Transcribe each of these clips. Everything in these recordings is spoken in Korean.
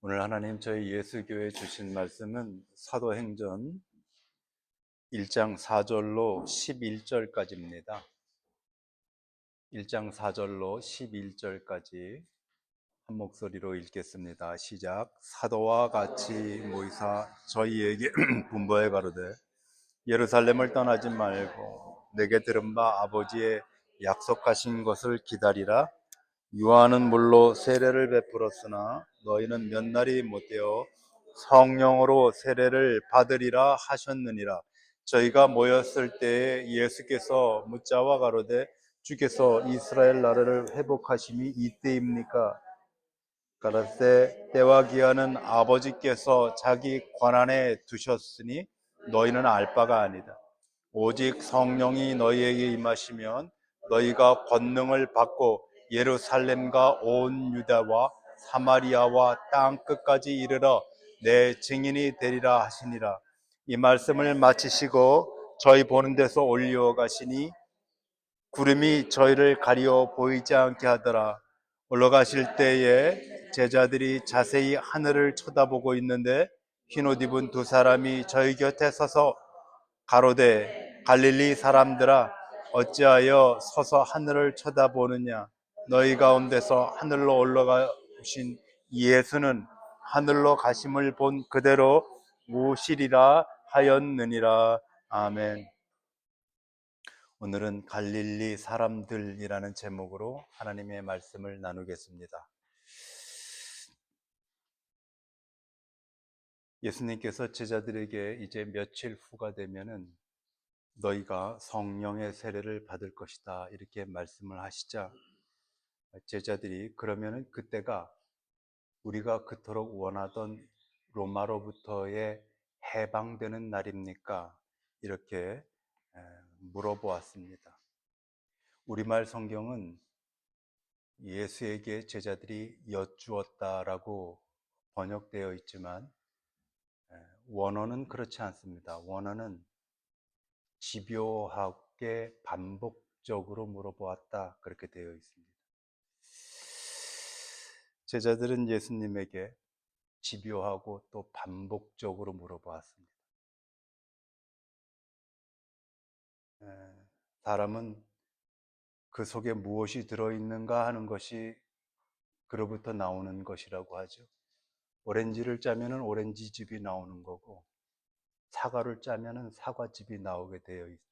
오늘 하나님 저희 예수교회 주신 말씀은 사도행전 1장 4절로 11절까지입니다. 1장 4절로 11절까지 한 목소리로 읽겠습니다. 시작. 사도와 같이 모이사 저희에게 분부해 가로되 예루살렘을 떠나지 말고 내게 들은 바 아버지의 약속하신 것을 기다리라. 요한은 물로 세례를 베풀었으나 너희는 몇 날이 못되어 성령으로 세례를 받으리라 하셨느니라. 저희가 모였을 때에 예수께서 묻자와 가로되 주께서 이스라엘 나라를 회복하심이 이때입니까? 가라사대 때와 기한은 아버지께서 자기 권한에 두셨으니 너희는 알 바가 아니다. 오직 성령이 너희에게 임하시면 너희가 권능을 받고 예루살렘과 온 유다와 사마리아와 땅 끝까지 이르러 내 증인이 되리라 하시니라. 이 말씀을 마치시고 저희 보는 데서 올려 가시니 구름이 저희를 가리어 보이지 않게 하더라. 올라가실 때에 제자들이 자세히 하늘을 쳐다보고 있는데 흰옷 입은 두 사람이 저희 곁에 서서 가로되 갈릴리 사람들아 어찌하여 서서 하늘을 쳐다보느냐. 너희 가운데서 하늘로 올라가신 예수는 하늘로 가심을 본 그대로 오시리라 하였느니라. 아멘. 오늘은 갈릴리 사람들이라는 제목으로 하나님의 말씀을 나누겠습니다. 예수님께서 제자들에게 이제 며칠 후가 되면은 너희가 성령의 세례를 받을 것이다 이렇게 말씀을 하시자 제자들이 그러면은 그때가 우리가 그토록 원하던 로마로부터의 해방되는 날입니까? 이렇게 물어보았습니다. 우리말 성경은 예수에게 제자들이 여쭈었다라고 번역되어 있지만 원어는 그렇지 않습니다. 원어는 집요하게 반복적으로 물어보았다 그렇게 되어 있습니다. 제자들은 예수님에게 집요하고 또 반복적으로 물어보았습니다. 사람은 그 속에 무엇이 들어있는가 하는 것이 그로부터 나오는 것이라고 하죠. 오렌지를 짜면은 오렌지즙이 나오는 거고 사과를 짜면은 사과즙이 나오게 되어 있죠.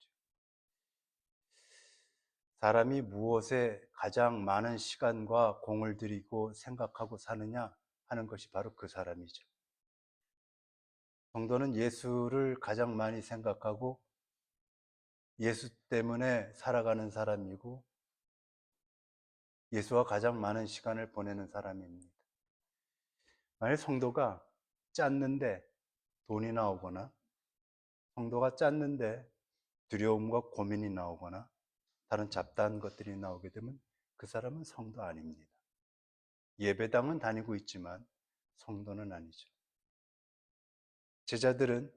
사람이 무엇에 가장 많은 시간과 공을 들이고 생각하고 사느냐 하는 것이 바로 그 사람이죠. 성도는 예수를 가장 많이 생각하고 예수 때문에 살아가는 사람이고 예수와 가장 많은 시간을 보내는 사람입니다. 만약 성도가 짰는데 돈이 나오거나 성도가 짰는데 두려움과 고민이 나오거나 다른 잡다한 것들이 나오게 되면 그 사람은 성도 아닙니다. 예배당은 다니고 있지만 성도는 아니죠. 제자들은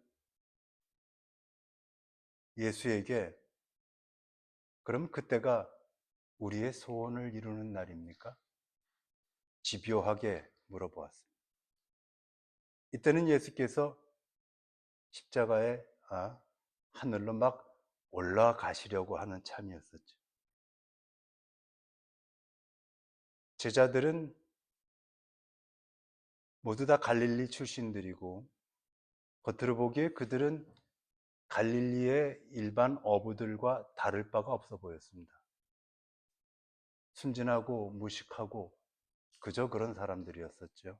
예수에게 그럼 그때가 우리의 소원을 이루는 날입니까? 집요하게 물어보았습니다. 이때는 예수께서 십자가에 하늘로 막 올라가시려고 하는 참이었었죠. 제자들은 모두 다 갈릴리 출신들이고 겉으로 보기에 그들은 갈릴리의 일반 어부들과 다를 바가 없어 보였습니다. 순진하고 무식하고 그저 그런 사람들이었었죠.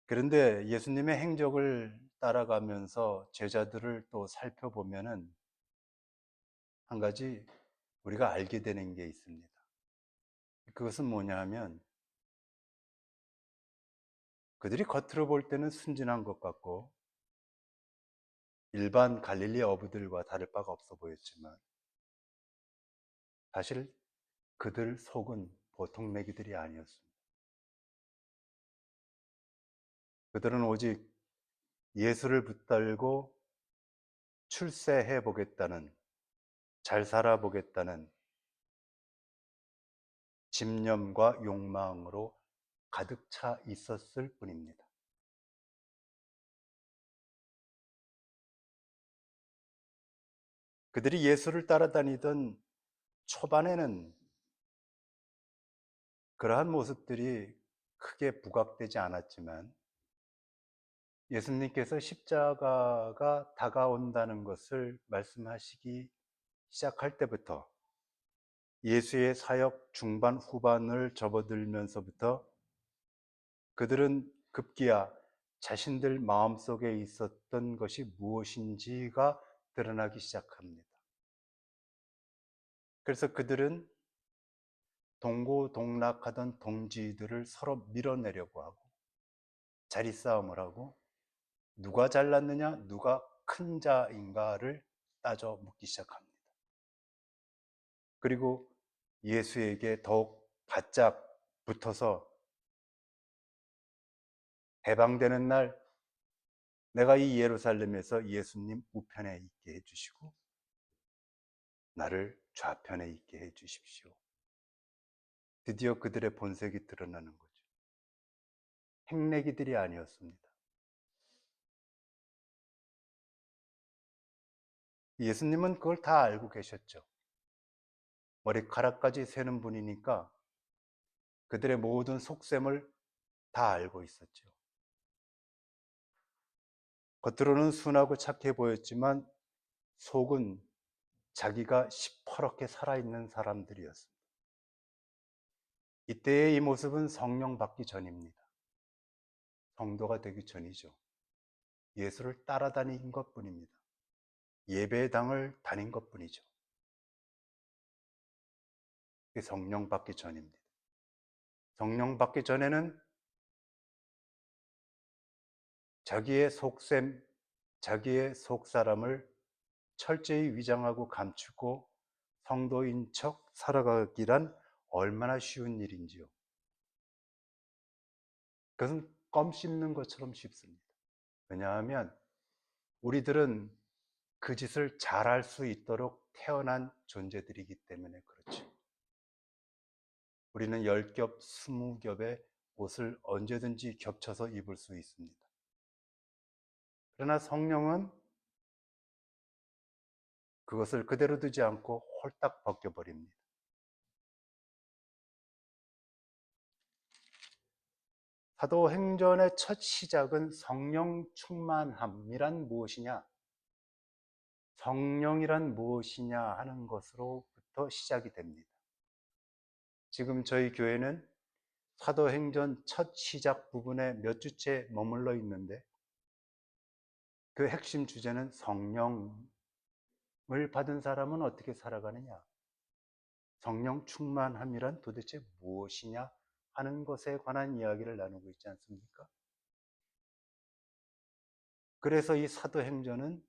그런데 예수님의 행적을 따라가면서 제자들을 또 살펴보면은 한 가지 우리가 알게 되는 게 있습니다. 그것은 뭐냐 하면 그들이 겉으로 볼 때는 순진한 것 같고 일반 갈릴리 어부들과 다를 바가 없어 보였지만 사실 그들 속은 보통 매기들이 아니었습니다. 그들은 오직 예수를 붙들고 출세해 보겠다는, 잘 살아보겠다는 집념과 욕망으로 가득 차 있었을 뿐입니다. 그들이 예수를 따라다니던 초반에는 그러한 모습들이 크게 부각되지 않았지만 예수님께서 십자가가 다가온다는 것을 말씀하시기 시작할 때부터 예수의 사역 중반 후반을 접어들면서부터 그들은 급기야 자신들 마음속에 있었던 것이 무엇인지가 드러나기 시작합니다. 그래서 그들은 동고동락하던 동지들을 서로 밀어내려고 하고 자리싸움을 하고 누가 잘났느냐, 누가 큰 자인가를 따져 묻기 시작합니다. 그리고 예수에게 더욱 바짝 붙어서 해방되는 날 내가 이 예루살렘에서 예수님 우편에 있게 해주시고 나를 좌편에 있게 해주십시오. 드디어 그들의 본색이 드러나는 거죠. 행내기들이 아니었습니다. 예수님은 그걸 다 알고 계셨죠. 머리카락까지 세는 분이니까 그들의 모든 속셈을 다 알고 있었죠. 겉으로는 순하고 착해 보였지만 속은 자기가 시퍼렇게 살아있는 사람들이었습니다. 이때의 이 모습은 성령 받기 전입니다. 성도가 되기 전이죠. 예수를 따라다닌 것뿐입니다. 예배당을 다닌 것뿐이죠. 그게 성령 받기 전입니다. 성령 받기 전에는 자기의 속셈, 자기의 속사람을 철저히 위장하고 감추고 성도인 척 살아가기란 얼마나 쉬운 일인지요. 그것은 껌 씹는 것처럼 쉽습니다. 왜냐하면 우리들은 그 짓을 잘할 수 있도록 태어난 존재들이기 때문에 그렇죠. 우리는 10겹, 20겹의 옷을 언제든지 겹쳐서 입을 수 있습니다. 그러나 성령은 그것을 그대로 두지 않고 홀딱 벗겨버립니다. 사도행전의 첫 시작은 성령 충만함이란 무엇이냐? 성령이란 무엇이냐 하는 것으로부터 시작이 됩니다. 지금 저희 교회는 사도행전 첫 시작 부분에 몇 주째 머물러 있는데 그 핵심 주제는 성령을 받은 사람은 어떻게 살아가느냐? 성령 충만함이란 도대체 무엇이냐 하는 것에 관한 이야기를 나누고 있지 않습니까? 그래서 이 사도행전은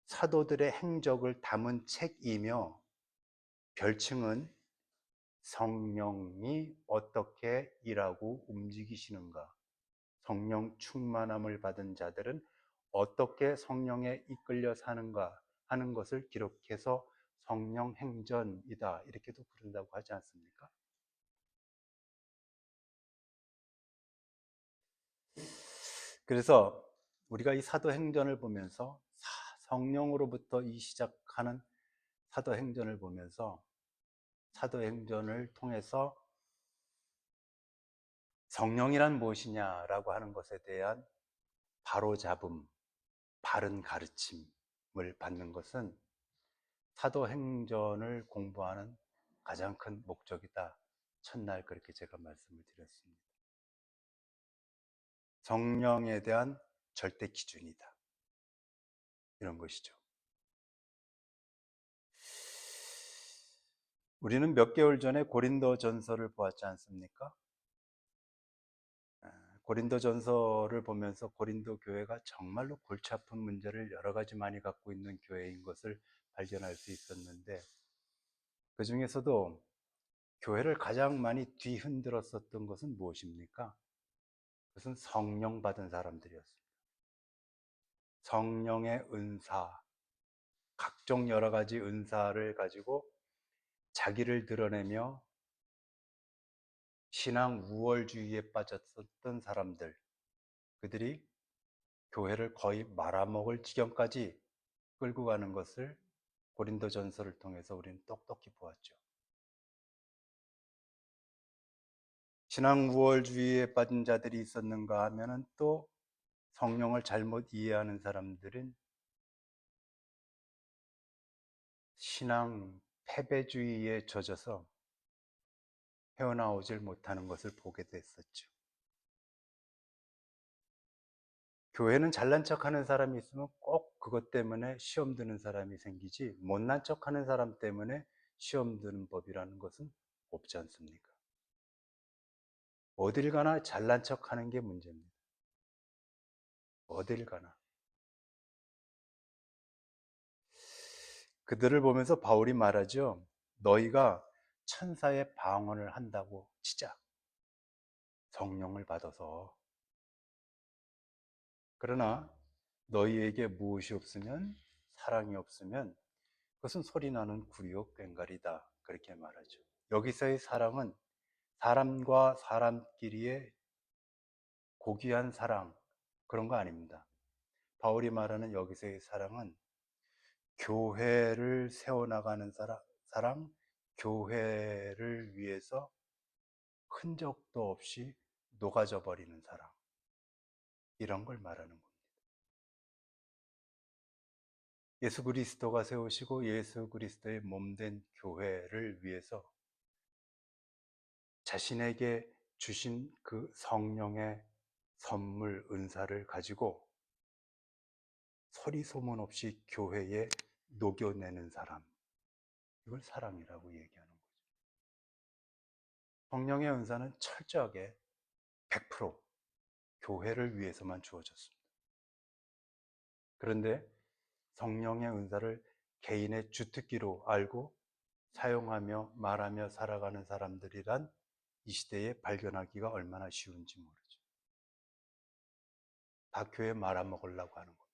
사도들의 행적을 담은 책이며 별칭은 성령이 어떻게 일하고 움직이시는가, 성령 충만함을 받은 자들은 어떻게 성령에 이끌려 사는가 하는 것을 기록해서 성령 행전이다 이렇게도 부른다고 하지 않습니까? 그래서 우리가 이 사도행전을 보면서 성령으로부터 이 시작하는 사도행전을 보면서 사도행전을 통해서 성령이란 무엇이냐라고 하는 것에 대한 바로잡음, 바른 가르침을 받는 것은 사도행전을 공부하는 가장 큰 목적이다. 첫날 그렇게 제가 말씀을 드렸습니다. 성령에 대한 절대 기준이다. 이런 것이죠. 우리는 몇 개월 전에 고린도 전서를 보았지 않습니까? 고린도 전서를 보면서 고린도 교회가 정말로 골치 아픈 문제를 여러 가지 많이 갖고 있는 교회인 것을 발견할 수 있었는데 그 중에서도 교회를 가장 많이 뒤흔들었었던 것은 무엇입니까? 그것은 성령 받은 사람들이었습니다. 성령의 은사, 각종 여러 가지 은사를 가지고 자기를 드러내며 신앙 우월주의에 빠졌었던 사람들, 그들이 교회를 거의 말아먹을 지경까지 끌고 가는 것을 고린도전서를 통해서 우리는 똑똑히 보았죠. 신앙 우월주의에 빠진 자들이 있었는가 하면은 또 성령을 잘못 이해하는 사람들은 신앙 패배주의에 젖어서 헤어나오질 못하는 것을 보게 됐었죠. 교회는 잘난 척하는 사람이 있으면 꼭 그것 때문에 시험 드는 사람이 생기지, 못난 척하는 사람 때문에 시험 드는 법이라는 것은 없지 않습니까? 어딜 가나 잘난 척하는 게 문제입니다. 어딜 가나. 그들을 보면서 바울이 말하죠. 너희가 천사의 방언을 한다고 치자. 성령을 받아서. 그러나 너희에게 무엇이 없으면, 사랑이 없으면 그것은 소리나는 구리요 꽹과리다. 그렇게 말하죠. 여기서의 사랑은 사람과 사람끼리의 고귀한 사랑, 그런 거 아닙니다. 바울이 말하는 여기서의 사랑은 교회를 세워나가는 사랑, 교회를 위해서 흔적도 없이 녹아져 버리는 사랑, 이런 걸 말하는 겁니다. 예수 그리스도가 세우시고 예수 그리스도의 몸된 교회를 위해서 자신에게 주신 그 성령의 선물, 은사를 가지고 소리 소문 없이 교회에 녹여내는 사람, 이걸 사랑이라고 얘기하는 거죠. 성령의 은사는 철저하게 100% 교회를 위해서만 주어졌습니다. 그런데 성령의 은사를 개인의 주특기로 알고 사용하며 말하며 살아가는 사람들이란 이 시대에 발견하기가 얼마나 쉬운지 모르죠. 다 교회 말아먹으려고 하는 겁니다.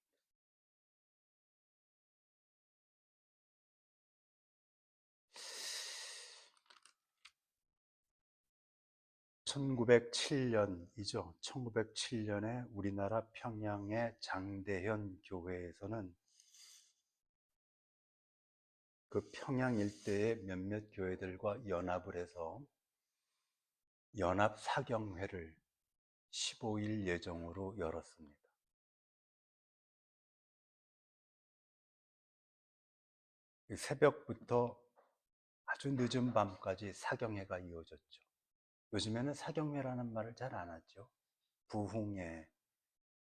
1907년이죠. 1907년에 우리나라 평양의 장대현 교회에서는 그 평양 일대의 몇몇 교회들과 연합을 해서 연합 사경회를 15일 예정으로 열었습니다. 새벽부터 아주 늦은 밤까지 사경회가 이어졌죠. 요즘에는 사경회라는 말을 잘 안 하죠. 부흥회,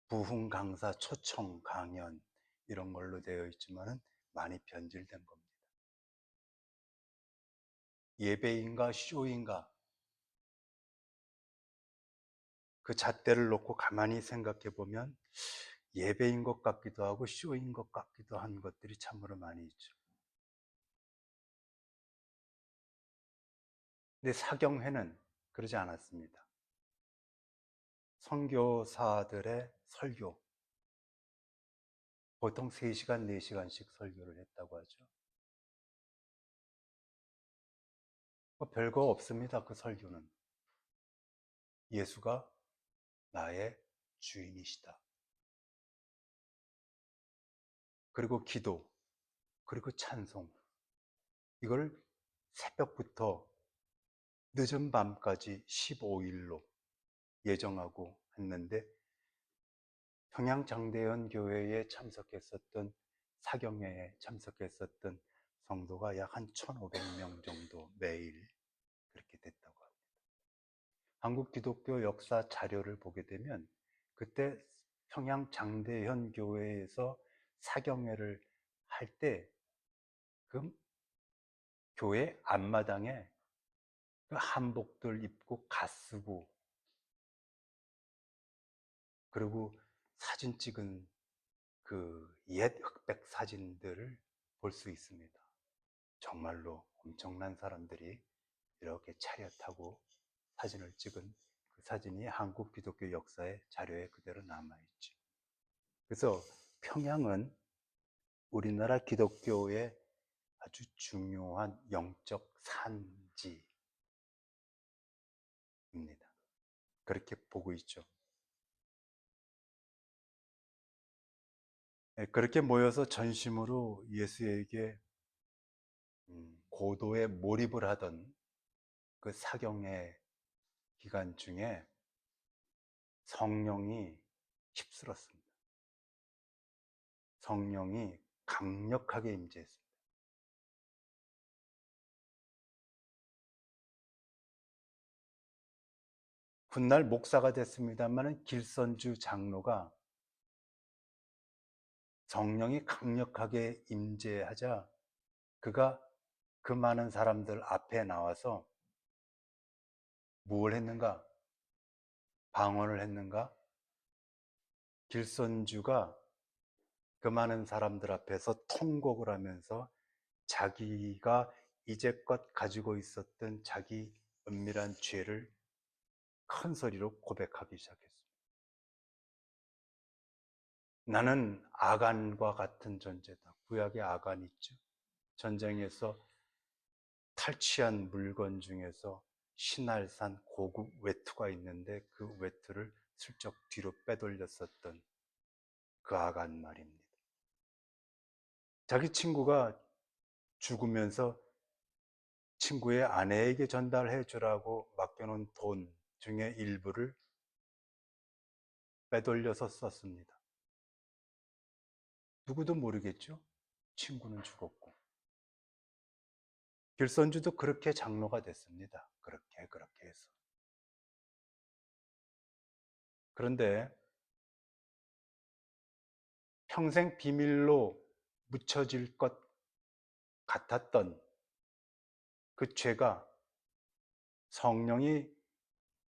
부흥 강사 초청 강연, 이런 걸로 되어 있지만은 많이 변질된 겁니다. 예배인가 쇼인가, 그 잣대를 놓고 가만히 생각해 보면 예배인 것 같기도 하고 쇼인 것 같기도 한 것들이 참으로 많이 있죠. 근데 사경회는 그러지 않았습니다. 선교사들의 설교, 보통 3시간, 4시간씩 설교를 했다고 하죠. 뭐 별거 없습니다. 그 설교는 예수가 나의 주인이시다, 그리고 기도, 그리고 찬송, 이걸 새벽부터 늦은 밤까지 15일로 예정하고 했는데, 평양장대현 교회에 참석했었던, 사경회에 참석했었던 성도가 약 한 1,500명 정도 매일 그렇게 됐다고 합니다. 한국 기독교 역사 자료를 보게 되면 그때 평양장대현 교회에서 사경회를 할 때 그 교회 앞마당에 그 한복들 입고 가 쓰고, 그리고 사진 찍은 그 옛 흑백 사진들을 볼 수 있습니다. 정말로 엄청난 사람들이 이렇게 차렷하고 사진을 찍은 그 사진이 한국 기독교 역사의 자료에 그대로 남아있죠. 그래서 평양은 우리나라 기독교의 아주 중요한 영적 산지, 그렇게 보고 있죠. 그렇게 모여서 전심으로 예수에게 고도의 몰입을 하던 그 사경의 기간 중에 성령이 휩쓸었습니다. 성령이 강력하게 임재했습니다. 훗날 목사가 됐습니다만 길선주 장로가 성령이 강력하게 임재하자 그가 그 많은 사람들 앞에 나와서 무엇을 했는가? 방언을 했는가? 길선주가 그 많은 사람들 앞에서 통곡을 하면서 자기가 이제껏 가지고 있었던 자기 은밀한 죄를 큰 소리로 고백하기 시작했습니다. 나는 아간과 같은 존재다. 구약의 아간 있죠. 전쟁에서 탈취한 물건 중에서 신할산 고급 외투가 있는데 그 외투를 슬쩍 뒤로 빼돌렸었던 그 아간 말입니다. 자기 친구가 죽으면서 친구의 아내에게 전달해 주라고 맡겨놓은 돈 중에 일부를 빼돌려서 썼습니다. 누구도 모르겠죠? 친구는 죽었고. 길선주도 그렇게 장로가 됐습니다. 그렇게 해서. 그런데 평생 비밀로 묻혀질 것 같았던 그 죄가 성령이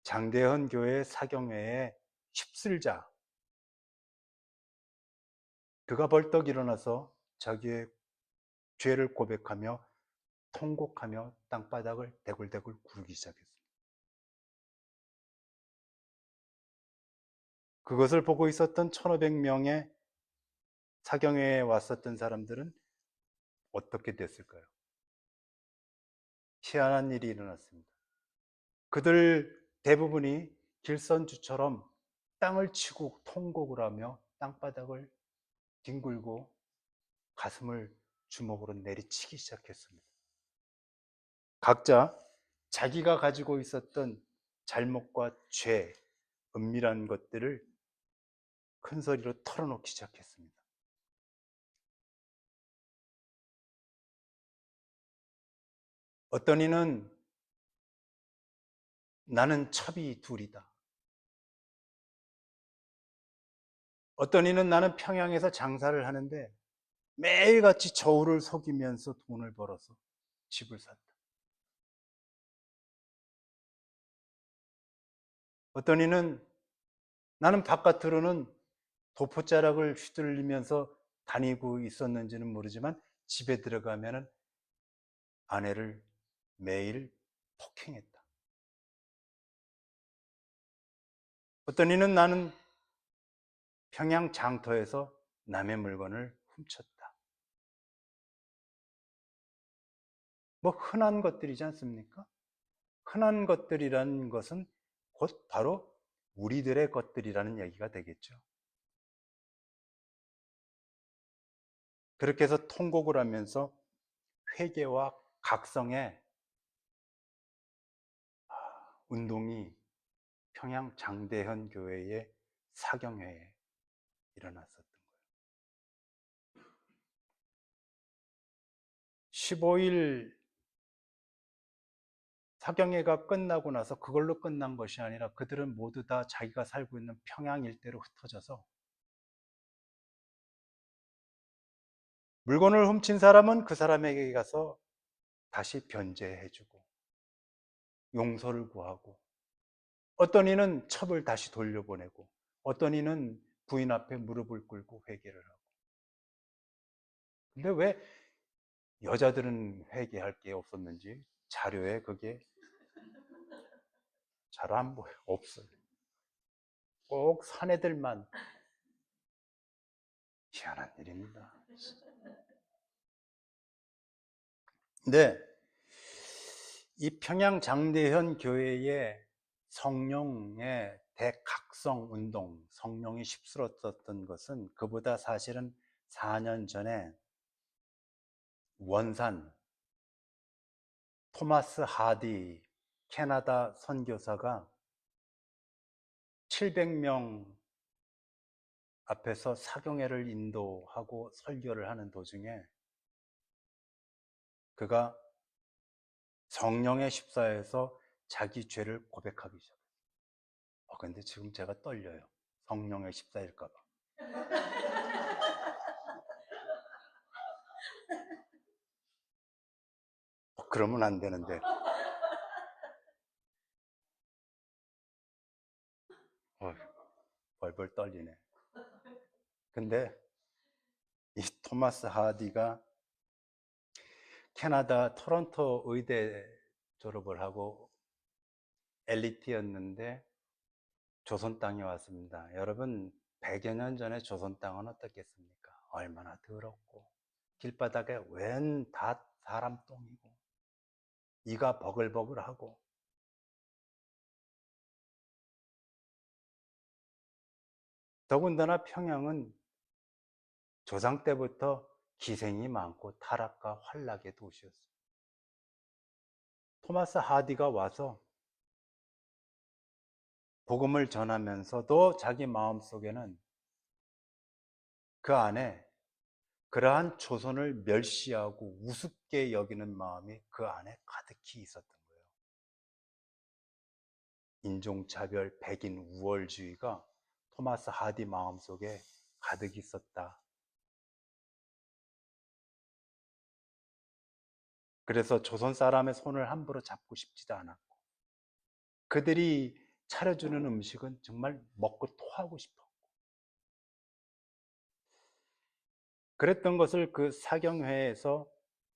장대현 교회 사경회에 휩쓸자 그가 벌떡 일어나서 자기의 죄를 고백하며 통곡하며 땅바닥을 대굴대굴 구르기 시작했습니다. 그것을 보고 있었던 1500명의 사경회에 왔었던 사람들은 어떻게 됐을까요? 희한한 일이 일어났습니다. 그들 대부분이 길선주처럼 땅을 치고 통곡을 하며 땅바닥을 뒹굴고 가슴을 주먹으로 내리치기 시작했습니다. 각자 자기가 가지고 있었던 잘못과 죄, 은밀한 것들을 큰 소리로 털어놓기 시작했습니다. 어떤 이는 나는 첩이 둘이다. 어떤 이는 나는 평양에서 장사를 하는데 매일같이 저울을 속이면서 돈을 벌어서 집을 샀다. 어떤 이는 나는 바깥으로는 도포자락을 휘둘리면서 다니고 있었는지는 모르지만 집에 들어가면 아내를 매일 폭행했다. 어떤 이는 나는 평양 장터에서 남의 물건을 훔쳤다. 뭐 흔한 것들이지 않습니까? 흔한 것들이라는 것은 곧 바로 우리들의 것들이라는 얘기가 되겠죠. 그렇게 해서 통곡을 하면서 회개와 각성의 운동이 평양 장대현 교회의 사경회에 일어났었던 거예요. 15일 사경회가 끝나고 나서 그걸로 끝난 것이 아니라 그들은 모두 다 자기가 살고 있는 평양 일대로 흩어져서 물건을 훔친 사람은 그 사람에게 가서 다시 변제해주고 용서를 구하고 어떤 이는 첩을 다시 돌려보내고 어떤 이는 부인 앞에 무릎을 꿇고 회개를 하고. 근데 왜 여자들은 회개할 게 없었는지 자료에 그게 잘 안 보여. 없어요. 꼭 사내들만. 희한한 일입니다. 근데 이 평양 장대현 교회의 성령의 대각성 운동, 성령이 휩쓸었던 것은 그보다 사실은 4년 전에 원산 토마스 하디 캐나다 선교사가 700명 앞에서 사경회를 인도하고 설교를 하는 도중에 그가 성령의 십사에서 자기 죄를 고백하기 시작해요. 근데 지금 제가 떨려요. 성령의 십사일까 봐. 그러면 안 되는데. 벌벌 떨리네. 근데 이 토마스 하디가 캐나다 토론토 의대 졸업을 하고 엘리트였는데 조선 땅에 왔습니다. 여러분, 100여 년 전에 조선 땅은 어떻겠습니까? 얼마나 더럽고 길바닥에 웬 다 사람 똥이고 이가 버글버글하고. 더군다나 평양은 조상 때부터 기생이 많고 타락과 환락의 도시였어요. 토마스 하디가 와서 복음을 전하면서도 자기 마음속에는 그 안에 그러한 조선을 멸시하고 우습게 여기는 마음이 그 안에 가득히 있었던 거예요. 인종차별, 백인 우월주의가 토마스 하디 마음속에 가득 있었다. 그래서 조선 사람의 손을 함부로 잡고 싶지도 않았고 그들이 차려주는 음식은 정말 먹고 토하고 싶었고, 그랬던 것을 그 사경회에서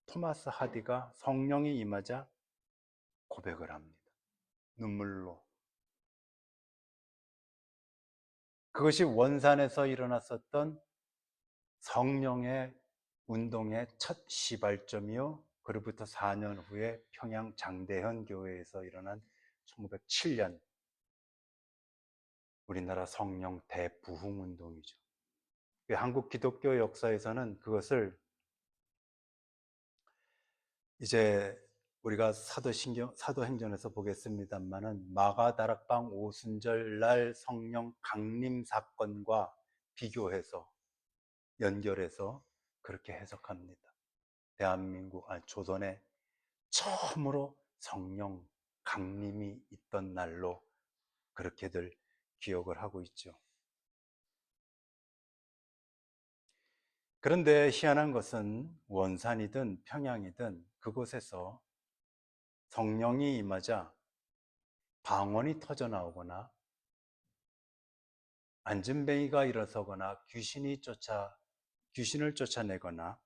토마스 하디가 성령이 임하자 고백을 합니다. 눈물로. 그것이 원산에서 일어났었던 성령의 운동의 첫 시발점이요, 그로부터 4년 후에 평양 장대현 교회에서 일어난 1907년 우리나라 성령 대부흥 운동이죠. 한국 기독교 역사에서는 그것을 이제 우리가 사도행전에서 보겠습니다만은 마가다락방 오순절 날 성령 강림 사건과 비교해서 연결해서 그렇게 해석합니다. 대한민국, 조선에 처음으로 성령 강림이 있던 날로 그렇게들 기억을 하고 있죠. 그런데 희한한 것은 원산이든 평양이든 그곳에서 성령이 임하자 방언이 터져 나오거나 안진뱅이가 일어서거나 귀신을 쫓아내거나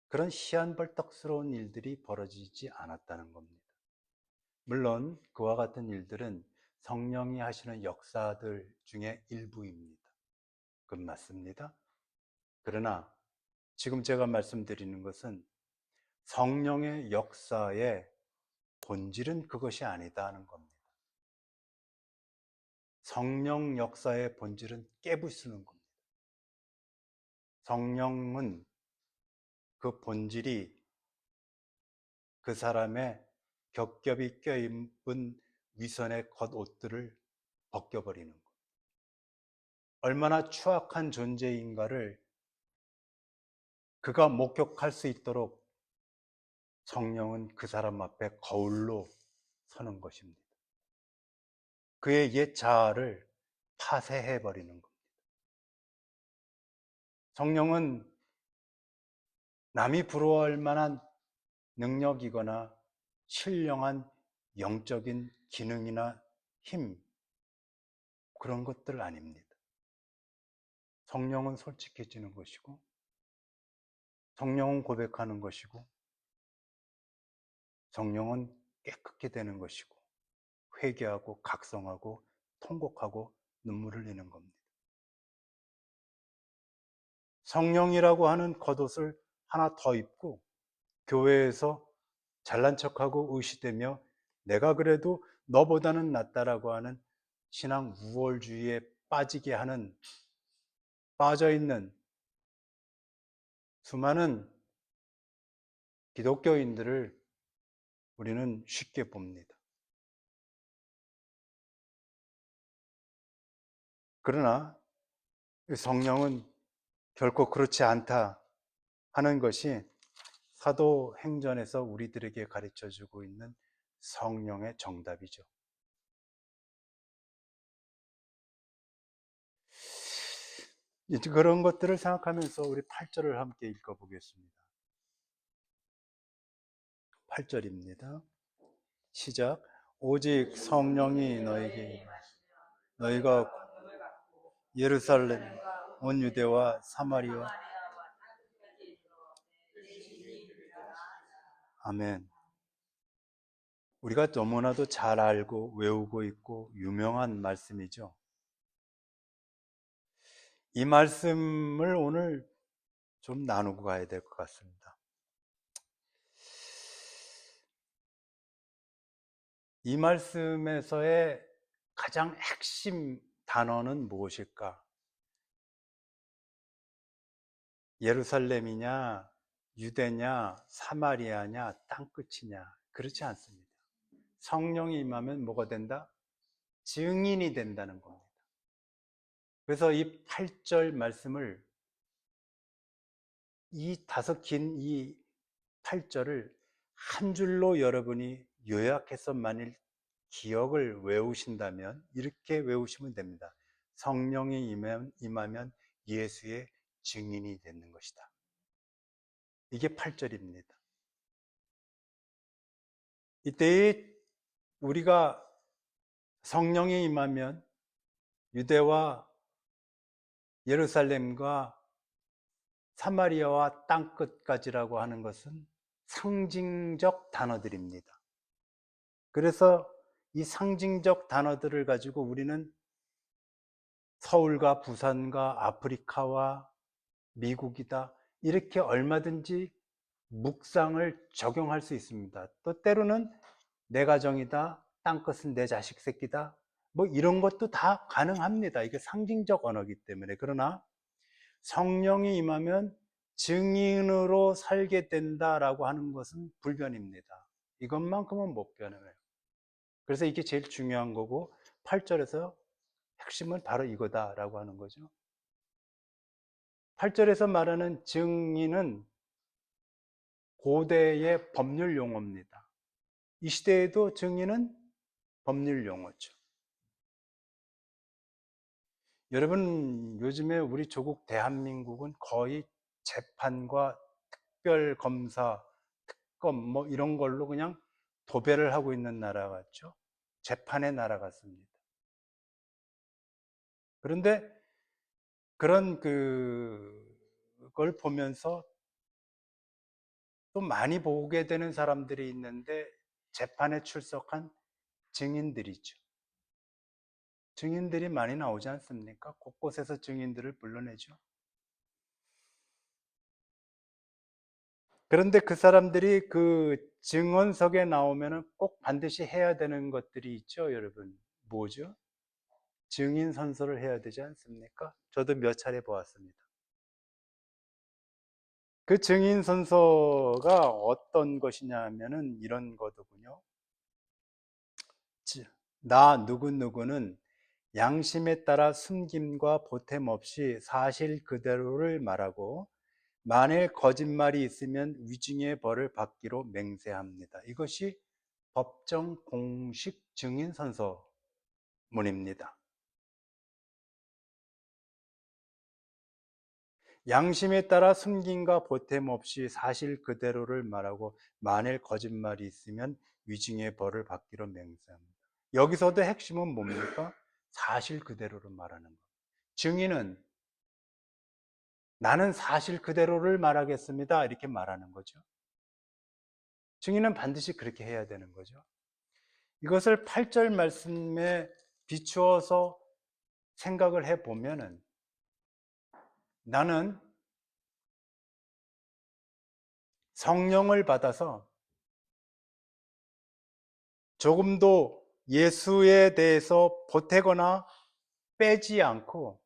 그런 희한벌떡스러운 일들이 벌어지지 않았다는 겁니다. 물론 그와 같은 일들은 성령이 하시는 역사들 중에 일부입니다. 그건 맞습니다. 그러나 지금 제가 말씀드리는 것은 성령의 역사의 본질은 그것이 아니다는 겁니다. 성령 역사의 본질은 깨부수는 겁니다. 성령은 그 본질이 그 사람의 겹겹이 껴입은 위선의 겉옷들을 벗겨버리는 것. 얼마나 추악한 존재인가를 그가 목격할 수 있도록 성령은 그 사람 앞에 거울로 서는 것입니다. 그의 옛 자아를 파쇄해버리는 겁니다. 성령은 남이 부러워할 만한 능력이거나 신령한 영적인 기능이나 힘, 그런 것들 아닙니다. 성령은 솔직해지는 것이고, 성령은 고백하는 것이고, 성령은 깨끗게 되는 것이고, 회개하고 각성하고 통곡하고 눈물을 흘리는 겁니다. 성령이라고 하는 겉옷을 하나 더 입고 교회에서 잘난 척하고 의시되며 내가 그래도 너보다는 낫다라고 하는 신앙 우월주의에 빠지게 하는, 빠져 있는 수많은 기독교인들을 우리는 쉽게 봅니다. 그러나 성령은 결코 그렇지 않다 하는 것이 사도행전에서 우리들에게 가르쳐 주고 있는 성령의 정답이죠. 이제 그런 것들을 생각하면서 우리 8절을 함께 읽어보겠습니다. 8절입니다. 시작. 오직 성령이 너에게 너희가 예루살렘 온 유대와 사마리아 아멘. 우리가 너무나도 잘 알고 외우고 있고 유명한 말씀이죠. 이 말씀을 오늘 좀 나누고 가야 될 것 같습니다. 이 말씀에서의 가장 핵심 단어는 무엇일까? 예루살렘이냐, 유대냐, 사마리아냐, 땅끝이냐, 그렇지 않습니다. 성령이 임하면 뭐가 된다? 증인이 된다는 겁니다. 그래서 이 8절 말씀을, 이 다섯 긴 이 8절을 한 줄로 여러분이 요약해서 만일 기억을 외우신다면 이렇게 외우시면 됩니다. 성령이 임하면 예수의 증인이 되는 것이다. 이게 8절입니다. 이때 우리가 성령이 임하면 유대와 예루살렘과 사마리아와 땅끝까지라고 하는 것은 상징적 단어들입니다. 그래서 이 상징적 단어들을 가지고 우리는 서울과 부산과 아프리카와 미국이다, 이렇게 얼마든지 묵상을 적용할 수 있습니다. 또 때로는 내 가정이다, 땅끝은 내 자식 새끼다, 뭐 이런 것도 다 가능합니다. 이게 상징적 언어이기 때문에. 그러나 성령이 임하면 증인으로 살게 된다라고 하는 것은 불변입니다. 이것만큼은 못 변해요. 그래서 이게 제일 중요한 거고 8절에서 핵심은 바로 이거다라고 하는 거죠. 8절에서 말하는 증인은 고대의 법률 용어입니다. 이 시대에도 증인은 법률 용어죠. 여러분, 요즘에 우리 조국 대한민국은 거의 재판과 특별검사, 특검 뭐 이런 걸로 그냥 도배를 하고 있는 나라 같죠. 재판의 나라 같습니다. 그런데 그런 그걸 보면서 또 많이 보게 되는 사람들이 있는데 재판에 출석한 증인들이죠. 증인들이 많이 나오지 않습니까? 곳곳에서 증인들을 불러내죠. 그런데 그 사람들이 그 증언석에 나오면은 꼭 반드시 해야 되는 것들이 있죠, 여러분. 뭐죠? 증인 선서를 해야 되지 않습니까? 저도 몇 차례 보았습니다. 그 증인 선서가 어떤 것이냐 하면은 이런 거더군요. 나 누구누구는 양심에 따라 숨김과 보탬 없이 사실 그대로를 말하고 만일 거짓말이 있으면 위증의 벌을 받기로 맹세합니다. 이것이 법정 공식 증인 선서문입니다. 양심에 따라 숨김과 보탬 없이 사실 그대로를 말하고 만일 거짓말이 있으면 위증의 벌을 받기로 맹세합니다. 여기서도 핵심은 뭡니까? 사실 그대로를 말하는 것. 증인은 나는 사실 그대로를 말하겠습니다, 이렇게 말하는 거죠. 증인은 반드시 그렇게 해야 되는 거죠. 이것을 8절 말씀에 비추어서 생각을 해보면은 나는 성령을 받아서 조금도 예수에 대해서 보태거나 빼지 않고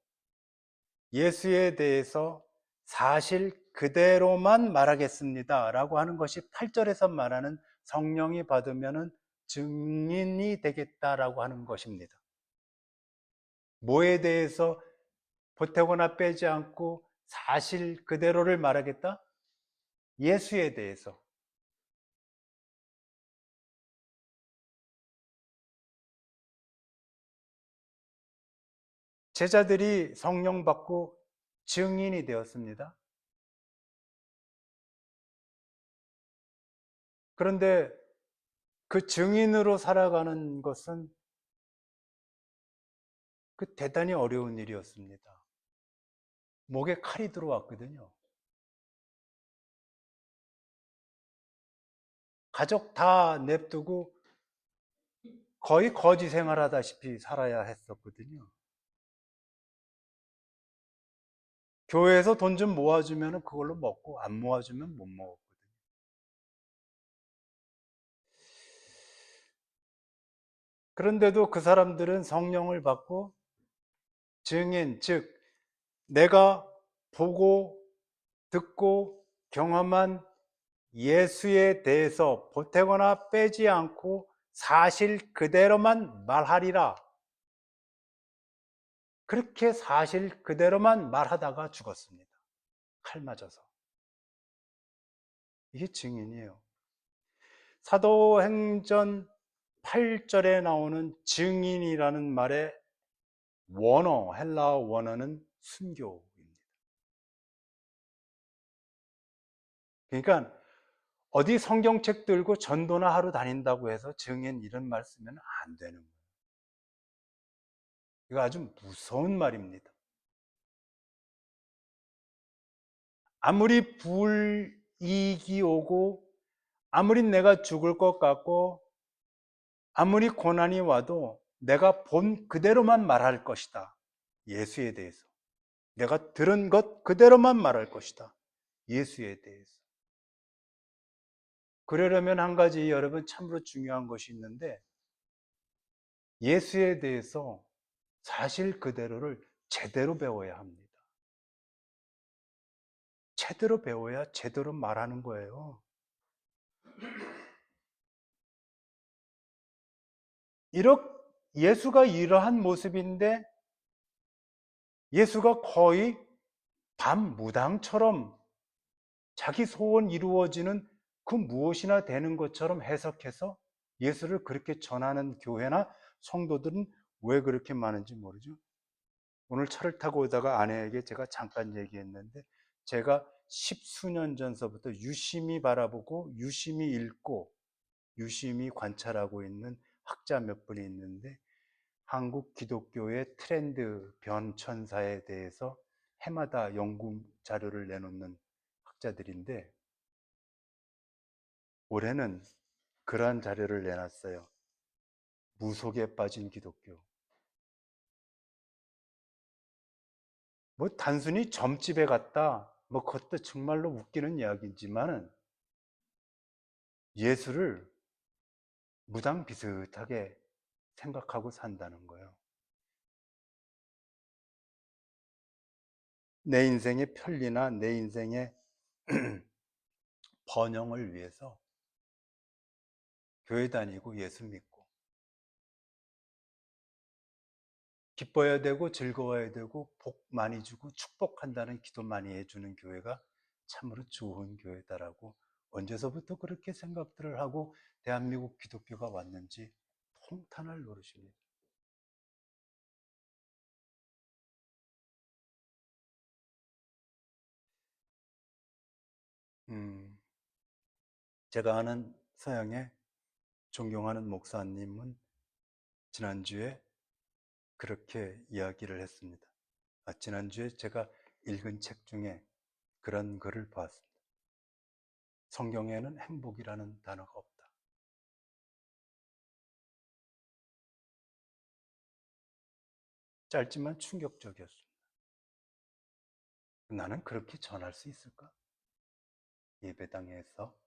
예수에 대해서 사실 그대로만 말하겠습니다 라고 하는 것이 8절에서 말하는 성령이 받으면 증인이 되겠다라고 하는 것입니다. 뭐에 대해서 보태거나 빼지 않고 사실 그대로를 말하겠다? 예수에 대해서. 제자들이 성령 받고 증인이 되었습니다. 그런데 그 증인으로 살아가는 것은 대단히 어려운 일이었습니다. 목에 칼이 들어왔거든요. 가족 다 냅두고 거의 거지 생활하다시피 살아야 했었거든요. 교회에서 돈 좀 모아주면 그걸로 먹고 안 모아주면 못 먹었거든요. 그런데도 그 사람들은 성령을 받고 증인, 즉 내가 보고 듣고 경험한 예수에 대해서 보태거나 빼지 않고 사실 그대로만 말하리라. 그렇게 사실 그대로만 말하다가 죽었습니다. 칼 맞아서. 이게 증인이에요. 사도행전 8절에 나오는 증인이라는 말의 원어, 헬라어 원어는 순교입니다. 그러니까 어디 성경책 들고 전도나 하러 다닌다고 해서 증인 이런 말 쓰면 안 되는 거예요. 이거 아주 무서운 말입니다. 아무리 불이익이 오고 아무리 내가 죽을 것 같고 아무리 고난이 와도 내가 본 그대로만 말할 것이다. 예수에 대해서. 내가 들은 것 그대로만 말할 것이다. 예수에 대해서. 그러려면 한 가지 여러분 참으로 중요한 것이 있는데 예수에 대해서 사실 그대로를 제대로 배워야 합니다. 제대로 배워야 제대로 말하는 거예요. 예수가 이러한 모습인데 예수가 거의 밤무당처럼 자기 소원 이루어지는 그 무엇이나 되는 것처럼 해석해서 예수를 그렇게 전하는 교회나 성도들은 왜 그렇게 많은지 모르죠. 오늘 차를 타고 오다가 아내에게 제가 잠깐 얘기했는데 제가 10수년 전서부터 유심히 바라보고 유심히 읽고 유심히 관찰하고 있는 학자 몇 분이 있는데 한국 기독교의 트렌드 변천사에 대해서 해마다 연구 자료를 내놓는 학자들인데 올해는 그러한 자료를 내놨어요. 무속에 빠진 기독교. 뭐 단순히 점집에 갔다 뭐 그것도 정말로 웃기는 이야기지만은 예수를 무당 비슷하게 생각하고 산다는 거예요. 내 인생의 편리나 내 인생의 번영을 위해서 교회 다니고 예수 믿고 기뻐야 되고 즐거워야 되고 복 많이 주고 축복한다는 기도 많이 해주는 교회가 참으로 좋은 교회다라고 언제서부터 그렇게 생각들을 하고 대한민국 기독교가 왔는지 통탄할 노릇입니다. 제가 아는 서양의 존경하는 목사님은 지난주에 그렇게 이야기를 했습니다. 지난주에 제가 읽은 책 중에 그런 글을 보았습니다. 성경에는 행복이라는 단어가 없다. 짧지만 충격적이었습니다. 나는 그렇게 전할 수 있을까? 예배당에서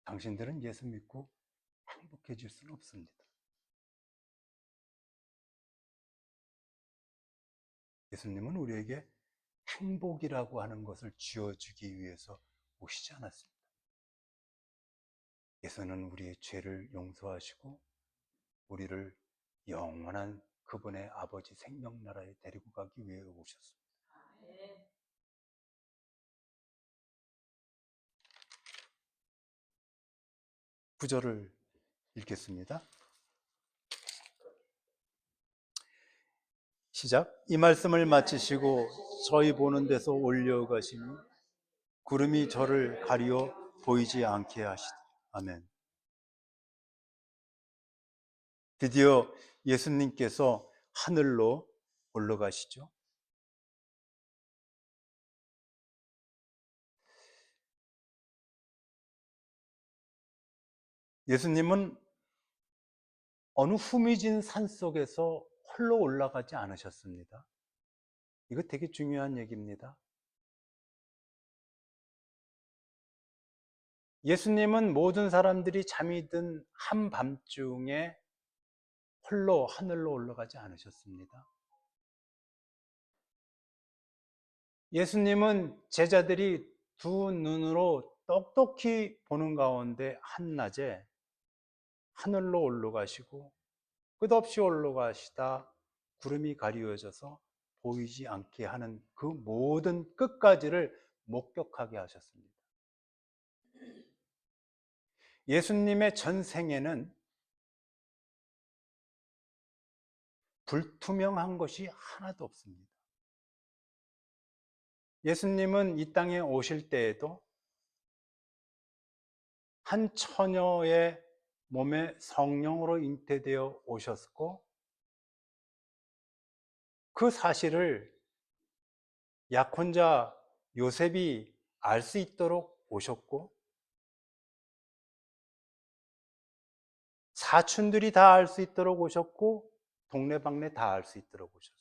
당신들은 예수 믿고 행복해질 수는 없습니다. 예수님은 우리에게 행복이라고 하는 것을 쥐어주기 위해서 오시지 않았습니다. 예수는 우리의 죄를 용서하시고 우리를 영원한 그분의 아버지 생명나라에 데리고 가기 위해 오셨습니다. 구절을 읽겠습니다. 시작. 이 말씀을 마치시고 저희 보는 데서 올려가시니 구름이 저를 가리어 보이지 않게 하시더라. 아멘. 드디어 예수님께서 하늘로 올라가시죠. 예수님은 어느 후미진 산 속에서 홀로 올라가지 않으셨습니다. 이거 되게 중요한 얘기입니다. 예수님은 모든 사람들이 잠이 든 한밤중에 홀로 하늘로 올라가지 않으셨습니다. 예수님은 제자들이 두 눈으로 똑똑히 보는 가운데 한낮에 하늘로 올라가시고 끝없이 올라가시다 구름이 가리워져서 보이지 않게 하는 그 모든 끝까지를 목격하게 하셨습니다. 예수님의 전생에는 불투명한 것이 하나도 없습니다. 예수님은 이 땅에 오실 때에도 한 처녀의 몸에 성령으로 잉태되어 오셨고 그 사실을 약혼자 요셉이 알 수 있도록 오셨고 사촌들이 다 알 수 있도록 오셨고 동네방네 다 알 수 있도록 오셨어요.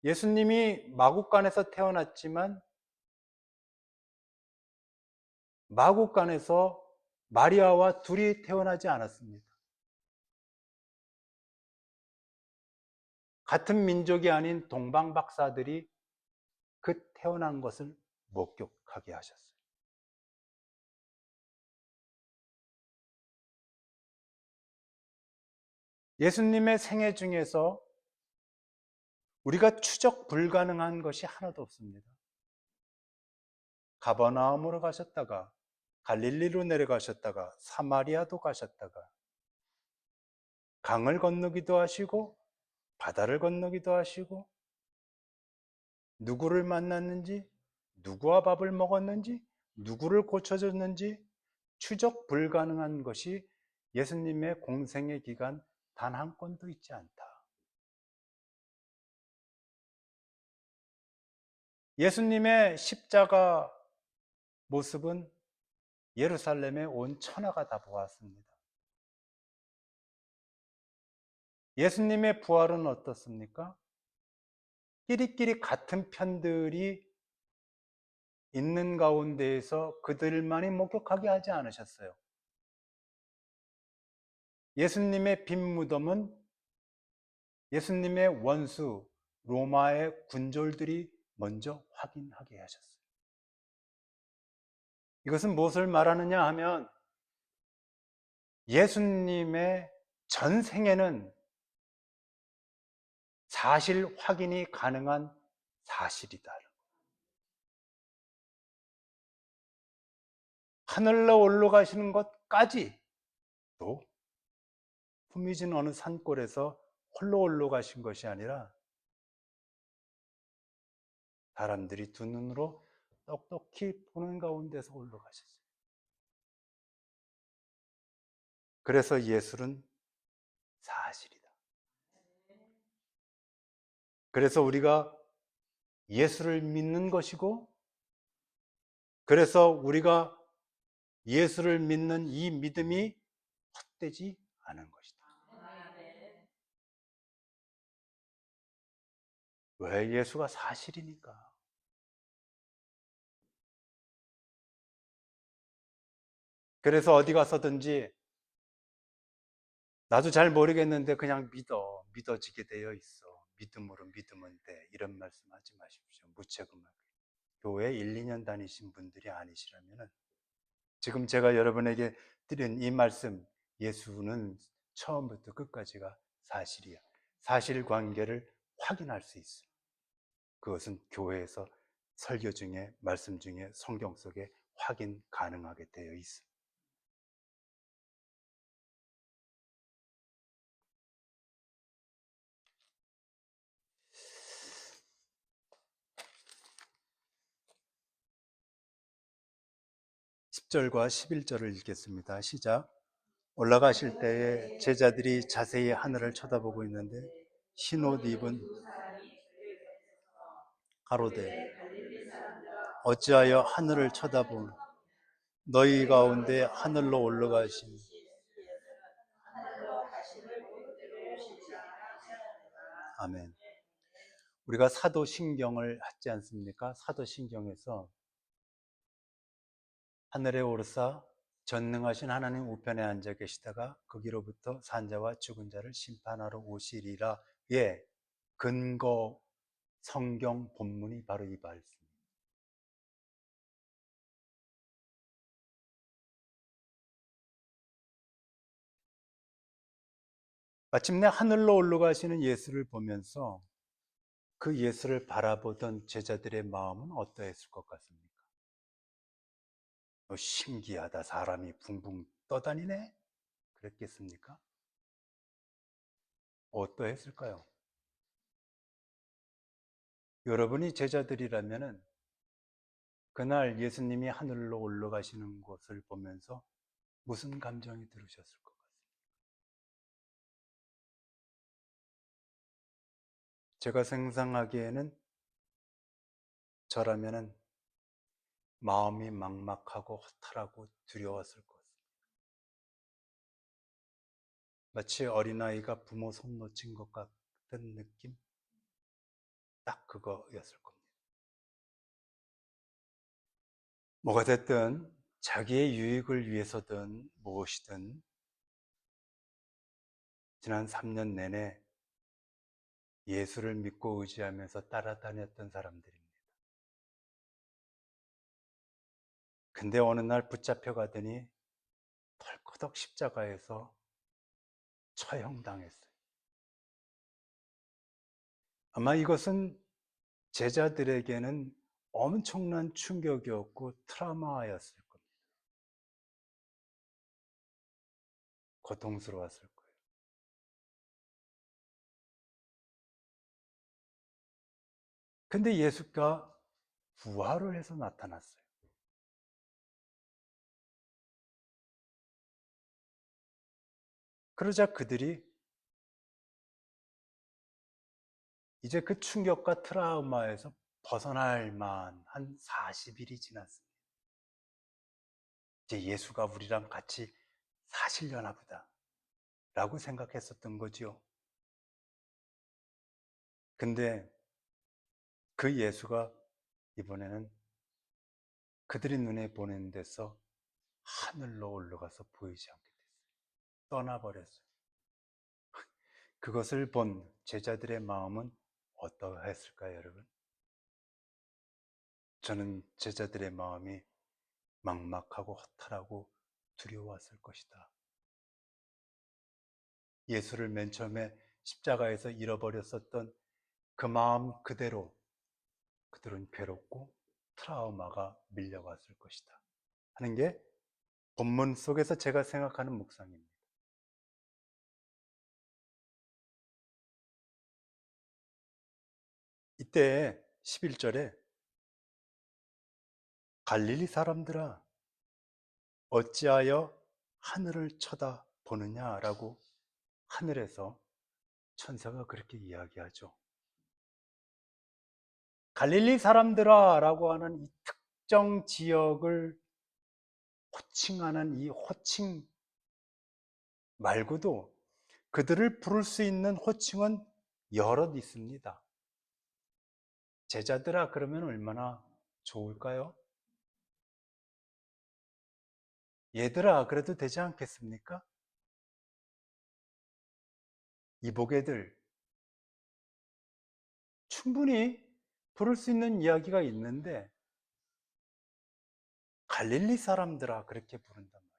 예수님이 마국간에서 태어났지만 마국간에서 마리아와 둘이 태어나지 않았습니다. 같은 민족이 아닌 동방 박사들이 그 태어난 것을 목격하게 하셨어요. 예수님의 생애 중에서 우리가 추적 불가능한 것이 하나도 없습니다. 가버나움으로 가셨다가 갈릴리로 내려가셨다가 사마리아도 가셨다가 강을 건너기도 하시고 바다를 건너기도 하시고 누구를 만났는지 누구와 밥을 먹었는지 누구를 고쳐줬는지 추적 불가능한 것이 예수님의 공생의 기간 단 한 건도 있지 않다. 예수님의 십자가 모습은 예루살렘에 온 천하가 다 보았습니다. 예수님의 부활은 어떻습니까? 끼리끼리 같은 편들이 있는 가운데에서 그들만이 목격하게 하지 않으셨어요. 예수님의 빈 무덤은 예수님의 원수 로마의 군졸들이 먼저 확인하게 하셨어요. 이것은 무엇을 말하느냐 하면 예수님의 전생에는 사실 확인이 가능한 사실이다. 하늘로 올라가시는 것까지 또 후미진 어느 산골에서 홀로 올라가신 것이 아니라 사람들이 두 눈으로 똑똑히 보는 가운데서 올라가셨어요. 그래서 예술은 사실이다. 그래서 우리가 예수를 믿는 것이고, 그래서 우리가 예수를 믿는 이 믿음이 헛되지 않은 것이다. 왜? 예수가 사실이니까. 그래서 어디 가서든지 나도 잘 모르겠는데 그냥 믿어지게 되어 있어. 믿음으로 믿으면 돼. 이런 말씀하지 마십시오. 무책임하게. 교회 1, 2년 다니신 분들이 아니시라면 지금 제가 여러분에게 드린 이 말씀, 예수는 처음부터 끝까지가 사실이야. 사실관계를 확인할 수 있어. 그것은 교회에서 설교 중에, 말씀 중에, 성경 속에 확인 가능하게 되어 있어. 10절과 11절을 읽겠습니다. 시작. 올라가실 때에 제자들이 자세히 하늘을 쳐다보고 있는데 흰 옷 입은 가로되 어찌하여 하늘을 쳐다보는 너희 가운데 하늘로 올라가신 아멘. 우리가 사도신경을 하지 않습니까? 사도신경에서 하늘에 오르사 전능하신 하나님 우편에 앉아 계시다가 거기로부터 산자와 죽은 자를 심판하러 오시리라의 근거 성경 본문이 바로 이 말씀입니다. 마침내 하늘로 올라가시는 예수를 보면서 그 예수를 바라보던 제자들의 마음은 어떠했을 것 같습니까? 신기하다, 사람이 붕붕 떠다니네? 그랬겠습니까? 어떠했을까요? 여러분이 제자들이라면 그날 예수님이 하늘로 올라가시는 것을 보면서 무슨 감정이 들으셨을 것 같습니까? 제가 상상하기에는 저라면은 마음이 막막하고 허탈하고 두려웠을 것 같습니다. 마치 어린아이가 부모 손 놓친 것 같은 느낌? 딱 그거였을 겁니다. 뭐가 됐든 자기의 유익을 위해서든 무엇이든 지난 3년 내내 예수를 믿고 의지하면서 따라다녔던 사람들입니다. 근데 어느 날 붙잡혀 가더니 덜커덕 십자가에서 처형당했어요. 아마 이것은 제자들에게는 엄청난 충격이었고 트라우마였을 겁니다. 고통스러웠을 거예요. 근데 예수가 부활을 해서 나타났어요. 그러자 그들이 이제 그 충격과 트라우마에서 벗어날 만 한 40일이 지났습니다. 이제 예수가 우리랑 같이 사시려나 보다 라고 생각했었던 거죠. 근데 그 예수가 이번에는 그들이 눈에 보는 데서 하늘로 올라가서 보이지 않게 됐어요. 떠나버렸어요. 그것을 본 제자들의 마음은 어떠했을까요, 여러분? 저는 제자들의 마음이 막막하고 허탈하고 두려웠을 것이다. 예수를 맨 처음에 십자가에서 잃어버렸었던 그 마음 그대로 그들은 괴롭고 트라우마가 밀려왔을 것이다 하는 게 본문 속에서 제가 생각하는 묵상입니다. 이때 11절에 갈릴리 사람들아 어찌하여 하늘을 쳐다보느냐라고 하늘에서 천사가 그렇게 이야기하죠. 갈릴리 사람들아 라고 하는 이 특정 지역을 호칭하는 이 호칭 말고도 그들을 부를 수 있는 호칭은 여럿 있습니다. 제자들아 그러면 얼마나 좋을까요? 얘들아, 그래도 되지 않겠습니까? 이보게들, 충분히 부를 수 있는 이야기가 있는데, 갈릴리 사람들아, 그렇게 부른단 말이에요.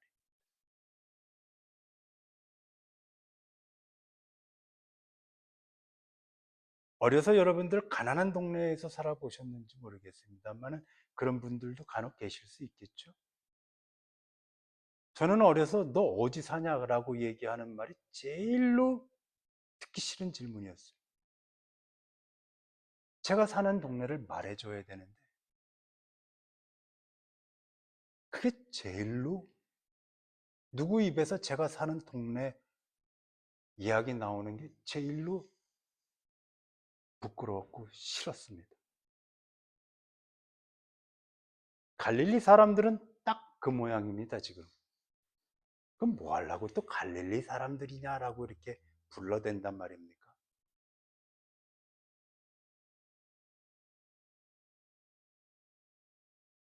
어려서 여러분들 가난한 동네에서 살아보셨는지 모르겠습니다만 그런 분들도 간혹 계실 수 있겠죠. 저는 어려서 너 어디 사냐라고 얘기하는 말이 제일로 듣기 싫은 질문이었어요. 제가 사는 동네를 말해줘야 되는데 그게 제일로 누구 입에서 제가 사는 동네 이야기 나오는 게 제일로 부끄러웠고 싫었습니다. 갈릴리 사람들은 딱 그 모양입니다, 지금. 그럼 뭐 하려고 또 갈릴리 사람들이냐라고 이렇게 불러댄단 말입니까?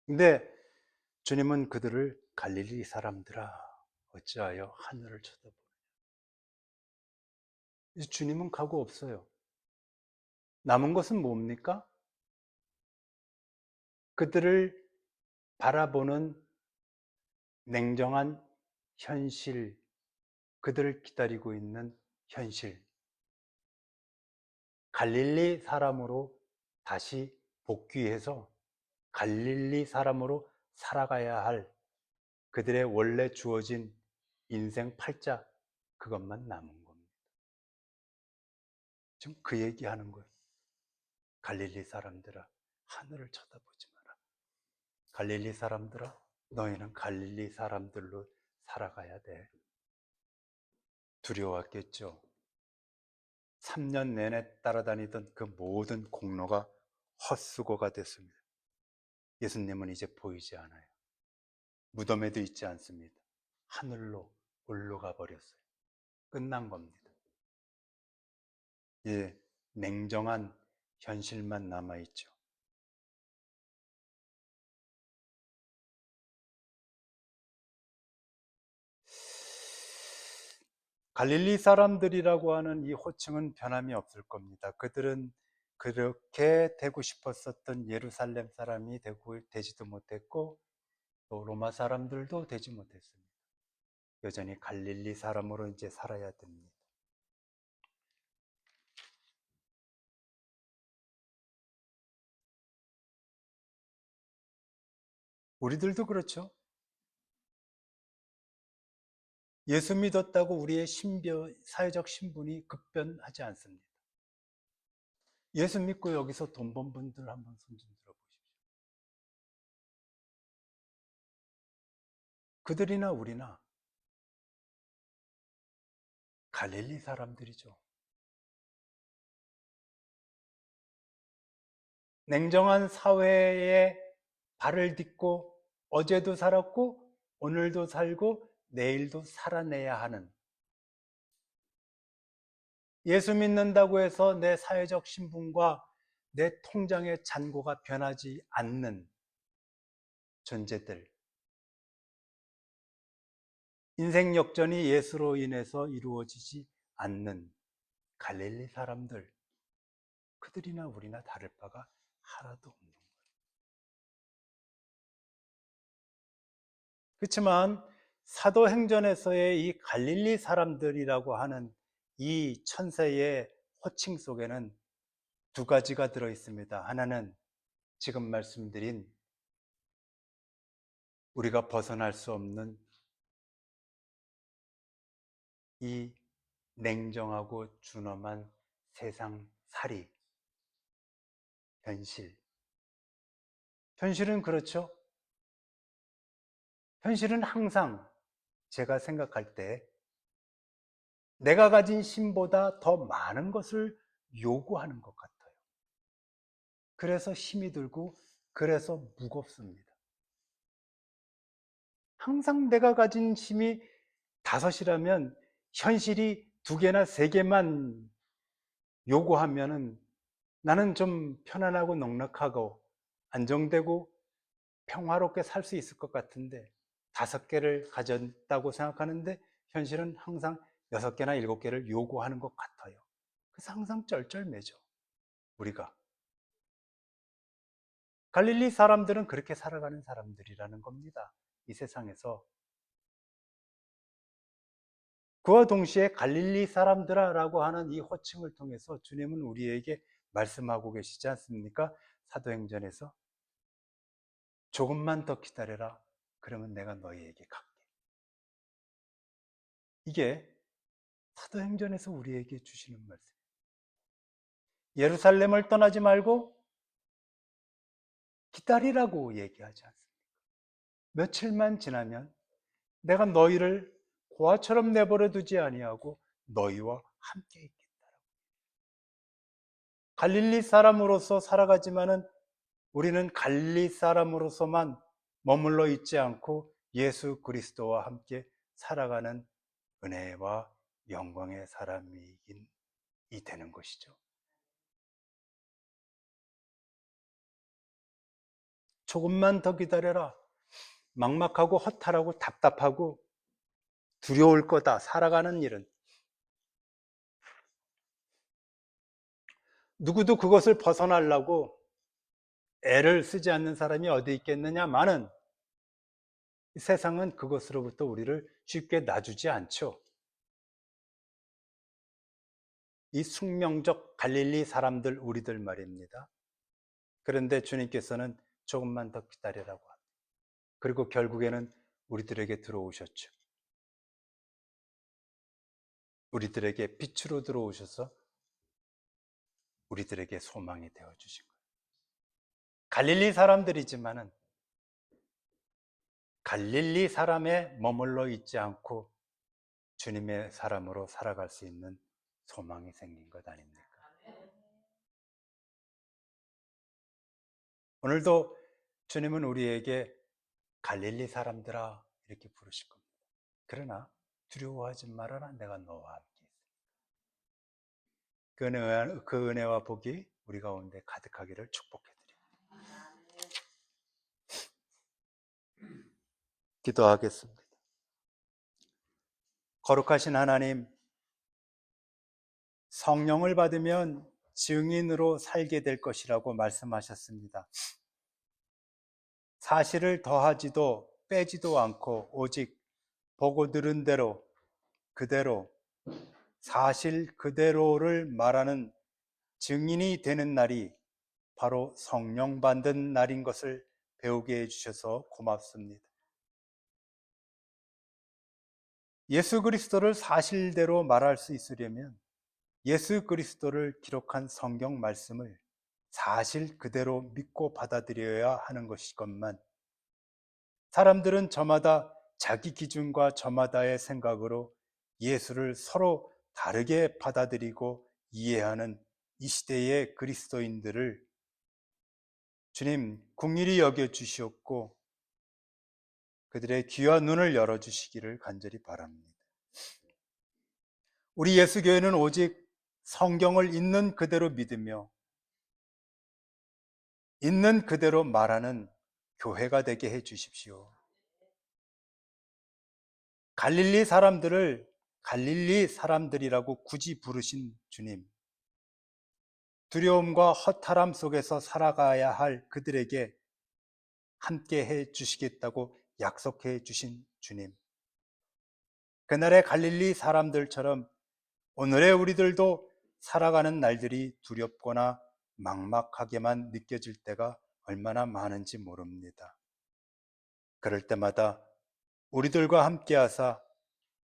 근데 주님은 그들을 갈릴리 사람들아 어찌하여 하늘을 쳐다보느냐. 주님은 각오 없어요. 남은 것은 뭡니까? 그들을 바라보는 냉정한 현실, 그들을 기다리고 있는 현실. 갈릴리 사람으로 다시 복귀해서 갈릴리 사람으로 살아가야 할 그들의 원래 주어진 인생 팔자, 그것만 남은 겁니다. 지금 그 얘기하는 거예요. 갈릴리 사람들아, 하늘을 쳐다보지 마라. 갈릴리 사람들아, 너희는 갈릴리 사람들로 살아가야 돼. 두려웠겠죠. 3년 내내 따라다니던 그 모든 공로가 헛수고가 됐습니다. 예수님은 이제 보이지 않아요. 무덤에도 있지 않습니다. 하늘로 올라가 버렸어요. 끝난 겁니다. 예, 냉정한 현실만 남아있죠. 갈릴리 사람들이라고 하는 이 호칭은 변함이 없을 겁니다. 그들은 그렇게 되고 싶었었던 예루살렘 사람이 되지도 못했고 또 로마 사람들도 되지 못했습니다. 여전히 갈릴리 사람으로 이제 살아야 됩니다. 우리들도 그렇죠. 예수 믿었다고 우리의 사회적 신분이 급변하지 않습니다. 예수 믿고 여기서 돈 번 분들 한번 손 좀 들어보십시오. 그들이나 우리나 갈릴리 사람들이죠. 냉정한 사회에 발을 딛고 어제도 살았고 오늘도 살고 내일도 살아내야 하는, 예수 믿는다고 해서 내 사회적 신분과 내 통장의 잔고가 변하지 않는 존재들, 인생 역전이 예수로 인해서 이루어지지 않는 갈릴리 사람들, 그들이나 우리나 다를 바가 하나도 없는 거예요. 그렇지만 사도행전에서의 이 갈릴리 사람들이라고 하는 이 천세의 호칭 속에는 두 가지가 들어 있습니다. 하나는 지금 말씀드린 우리가 벗어날 수 없는 이 냉정하고 준엄한 세상살이, 현실. 현실은 그렇죠. 현실은 항상 제가 생각할 때 내가 가진 힘보다 더 많은 것을 요구하는 것 같아요. 그래서 힘이 들고 그래서 무겁습니다. 항상 내가 가진 힘이 5이라면 현실이 2개나 3개만 요구하면은 나는 좀 편안하고 넉넉하고 안정되고 평화롭게 살 수 있을 것 같은데 5개를 가졌다고 생각하는데 현실은 항상 6개나 7개를 요구하는 것 같아요. 그래서 항상 쩔쩔매죠, 우리가. 갈릴리 사람들은 그렇게 살아가는 사람들이라는 겁니다, 이 세상에서. 그와 동시에 갈릴리 사람들아라고 하는 이 호칭을 통해서 주님은 우리에게 말씀하고 계시지 않습니까? 사도행전에서 조금만 더 기다려라. 그러면 내가 너희에게 갈게. 이게 사도행전에서 우리에게 주시는 말씀이에요. 예루살렘을 떠나지 말고 기다리라고 얘기하지 않습니까? 며칠만 지나면 내가 너희를 고아처럼 내버려 두지 아니하고 너희와 함께 있겠다. 갈릴리 사람으로서 살아가지만은 우리는 갈릴리 사람으로서만 머물러 있지 않고 예수 그리스도와 함께 살아가는 은혜와 영광의 사람이긴 이 되는 것이죠. 조금만 더 기다려라. 막막하고 허탈하고 답답하고 두려울 거다, 살아가는 일은. 누구도 그것을 벗어나려고 애를 쓰지 않는 사람이 어디 있겠느냐마는 세상은 그것으로부터 우리를 쉽게 놔주지 않죠. 이 숙명적 갈릴리 사람들, 우리들 말입니다. 그런데 주님께서는 조금만 더 기다리라고 합니다. 그리고 결국에는 우리들에게 들어오셨죠. 우리들에게 빛으로 들어오셔서 우리들에게 소망이 되어주신 거예요. 갈릴리 사람들이지만은 갈릴리 사람에 머물러 있지 않고 주님의 사람으로 살아갈 수 있는 소망이 생긴 것 아닙니까? 오늘도 주님은 우리에게 갈릴리 사람들아 이렇게 부르실 겁니다. 그러나 두려워하지 말아라, 내가 너와 함께 있습니다. 그 은혜와 복이 우리 가운데 가득하기를 축복해 드립니다. 기도하겠습니다. 거룩하신 하나님, 성령을 받으면 증인으로 살게 될 것이라고 말씀하셨습니다. 사실을 더하지도 빼지도 않고 오직 보고 들은 대로 그대로 사실 그대로를 말하는 증인이 되는 날이 바로 성령 받는 날인 것을 배우게 해주셔서 고맙습니다. 예수 그리스도를 사실대로 말할 수 있으려면 예수 그리스도를 기록한 성경 말씀을 사실 그대로 믿고 받아들여야 하는 것이건만 사람들은 저마다 자기 기준과 저마다의 생각으로 예수를 서로 다르게 받아들이고 이해하는 이 시대의 그리스도인들을 주님 긍휼히 여겨 주시옵고 그들의 귀와 눈을 열어주시기를 간절히 바랍니다. 우리 예수교회는 오직 성경을 있는 그대로 믿으며 있는 그대로 말하는 교회가 되게 해 주십시오. 갈릴리 사람들을 갈릴리 사람들이라고 굳이 부르신 주님, 두려움과 허탈함 속에서 살아가야 할 그들에게 함께 해 주시겠다고 약속해 주신 주님, 그날의 갈릴리 사람들처럼 오늘의 우리들도 살아가는 날들이 두렵거나 막막하게만 느껴질 때가 얼마나 많은지 모릅니다. 그럴 때마다 우리들과 함께 하사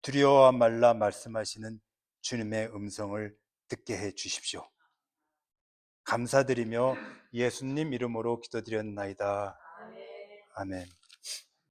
두려워 말라 말씀하시는 주님의 음성을 듣게 해 주십시오. 감사드리며 예수님 이름으로 기도드렸나이다. 아멘.